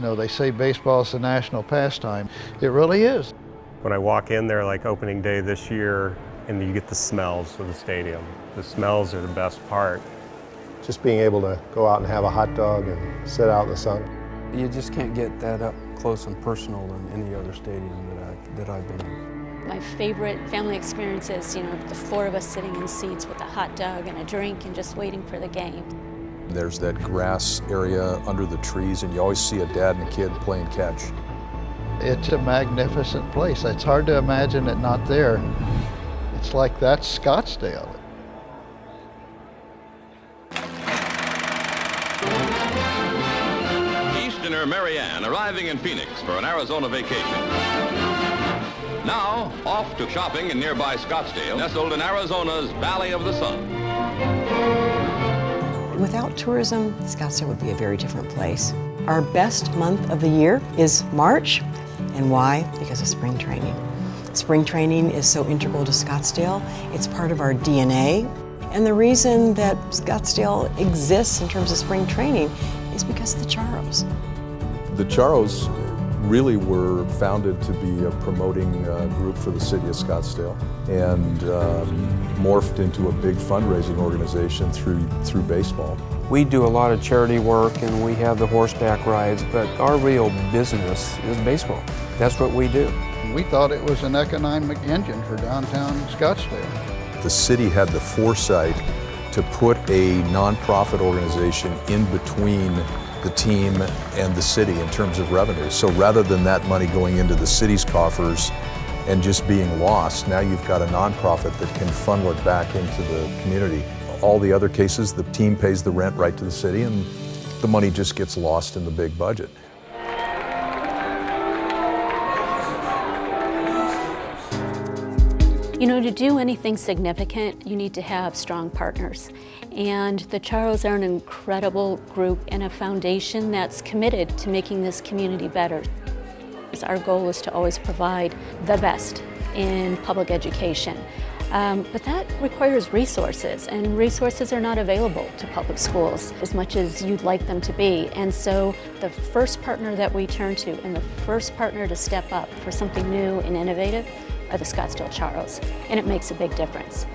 know, they say baseball is the national pastime. It really is. When I walk in there like opening day this year, and you get the smells of the stadium. The smells are the best part. Just being able to go out and have a hot dog and sit out in the sun. You just can't get that up close and personal in any other stadium that I've been in. My favorite family experience is, you know, the four of us sitting in seats with a hot dog and a drink and just waiting for the game. There's that grass area under the trees, and you always see a dad and a kid playing catch. It's a magnificent place. It's hard to imagine it not there. It's like that's Scottsdale. Easterner Marianne arriving in Phoenix for an Arizona vacation. Now, off to shopping in nearby Scottsdale, nestled in Arizona's Valley of the Sun. Without tourism, Scottsdale would be a very different place. Our best month of the year is March. And why? Because of spring training. Spring training is so integral to Scottsdale. It's part of our DNA. And the reason that Scottsdale exists in terms of spring training is because of the Charros. The Charros really were founded to be a promoting group for the city of Scottsdale, and morphed into a big fundraising organization through baseball. We do a lot of charity work and we have the horseback rides, but our real business is baseball. That's what we do. We thought it was an economic engine for downtown Scottsdale. The city had the foresight to put a nonprofit organization in between the team and the city in terms of revenue. So rather than that money going into the city's coffers and just being lost, now you've got a nonprofit that can funnel it back into the community. All the other cases, the team pays the rent right to the city and the money just gets lost in the big budget. You know, to do anything significant, you need to have strong partners. And the Charros are an incredible group and a foundation that's committed to making this community better. Our goal is to always provide the best in public education. But that requires resources, and resources are not available to public schools as much as you'd like them to be. And so the first partner that we turn to and the first partner to step up for something new and innovative are the Scottsdale Charros, and it makes a big difference.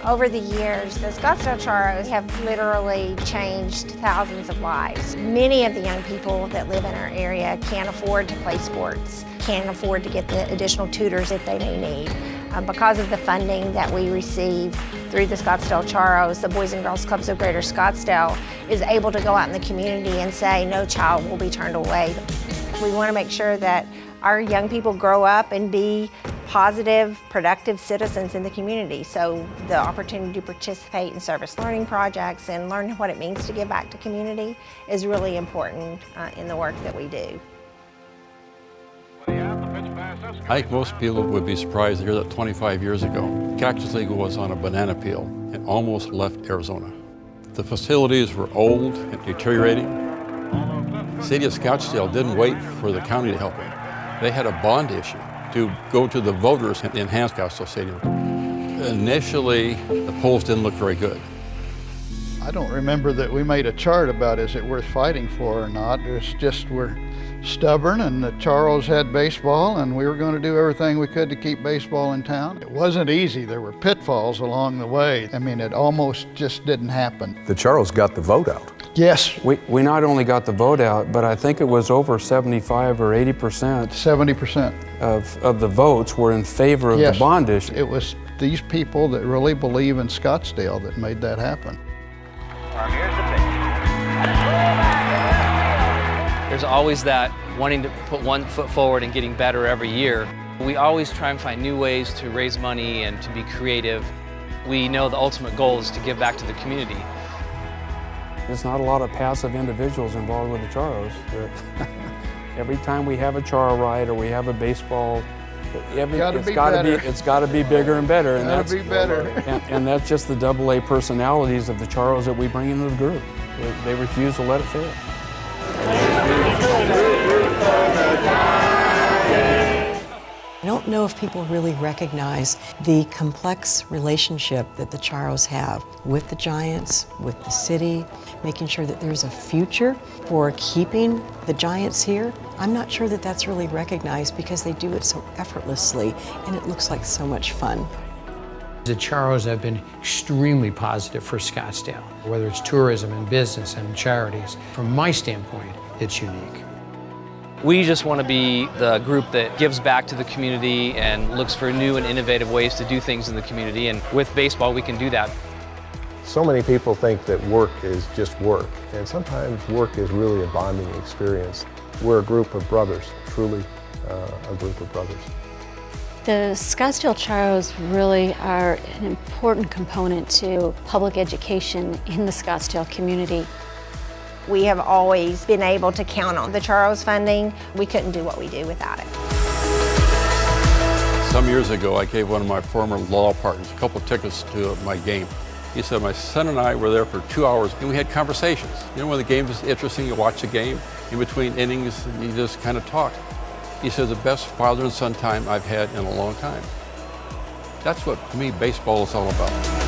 Over the years, the Scottsdale Charros have literally changed thousands of lives. Many of the young people that live in our area can't afford to play sports, can't afford to get the additional tutors that they may need. Because of the funding that we receive through the Scottsdale Charros, the Boys and Girls Clubs of Greater Scottsdale is able to go out in the community and say no child will be turned away. We want to make sure that our young people grow up and be positive, productive citizens in the community. So the opportunity to participate in service learning projects and learn what it means to give back to community is really important in the work that we do. I think most people would be surprised to hear that 25 years ago, Cactus League was on a banana peel and almost left Arizona. The facilities were old and deteriorating. The city of Scottsdale didn't wait for the county to help them. They had a bond issue to go to the voters and enhance Scottsdale Stadium. Initially, the polls didn't look very good. I don't remember that we made a chart about is it worth fighting for or not. It was just we're stubborn, and the Charros had baseball, and we were going to do everything we could to keep baseball in town. It wasn't easy. There were pitfalls along the way. I mean, it almost just didn't happen. The Charros got the vote out. Yes. We not only got the vote out, but I think it was over 75 or 80%. 70%. Of the votes were in favor of the bond issue. It was these people that really believe in Scottsdale that made that happen. Here's the pitch. There's always that wanting to put one foot forward and getting better every year. We always try and find new ways to raise money and to be creative. We know the ultimate goal is to give back to the community. There's not a lot of passive individuals involved with the Charros. Every time we have a Charro ride or we have a baseball, it's got to be bigger and better. And that's and that's just the AA personalities of the Charros that we bring into the group. They refuse to let it fail. I don't know if people really recognize the complex relationship that the Charros have with the Giants, with the city, making sure that there's a future for keeping the Giants here. I'm not sure that that's really recognized because they do it so effortlessly and it looks like so much fun. The Charros have been extremely positive for Scottsdale, whether it's tourism and business and charities. From my standpoint, it's unique. We just want to be the group that gives back to the community and looks for new and innovative ways to do things in the community, and with baseball we can do that. So many people think that work is just work, and sometimes work is really a bonding experience. We're a group of brothers, truly a group of brothers. The Scottsdale Charros really are an important component to public education in the Scottsdale community. We have always been able to count on the Charros funding. We couldn't do what we do without it. Some years ago, I gave one of my former law partners a couple of tickets to my game. He said, my son and I were there for 2 hours and we had conversations. You know, when the game is interesting, you watch the game, in between innings, and you just kind of talk. He said, the best father and son time I've had in a long time. That's what, to me, baseball is all about.